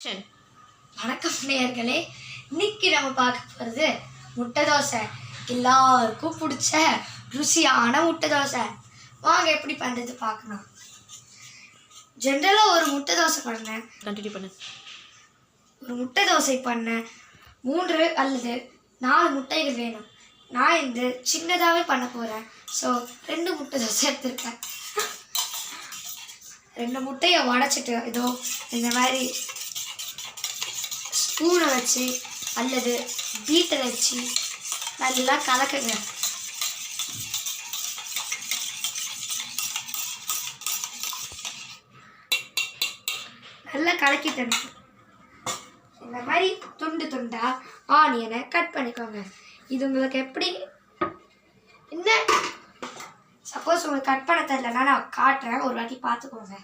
சரி. வணக்கம் நேயர்களே, இன்னைக்கு நம்ம பார்க்க போகிறது முட்டை தோசை. எல்லாருக்கும் பிடிச்ச ருசியான முட்டை தோசை. வாங்க எப்படி பண்ணுறது பார்க்கலாம். ஜென்ரலாக ஒரு முட்டை தோசை பண்ணேன். கண்டினியூ பண்ணு. ஒரு முட்டை தோசை பண்ணேன். 3 அல்லது 4 முட்டைகள் வேணும். நான் இந்த சின்னதாகவே பண்ண போகிறேன். ஸோ 2 முட்டை தோசை எடுத்துருக்கேன். 2 முட்டையை உடச்சிட்டு இதோ இந்த மாதிரி ஸ்பூனை வச்சு அல்லது பீட்டரை வச்சு நல்லா கலக்குங்க. நல்லா கலக்கிட்டு இந்த மாதிரி துண்டு துண்டா ஆனியனை கட் பண்ணிக்கோங்க. இது உங்களுக்கு எப்படி என்ன சப்போஸ் உங்களுக்கு கட் பண்ண தெரியலன்னா நான் காட்டுறேன், ஒரு வாட்டி பார்த்துக்கோங்க.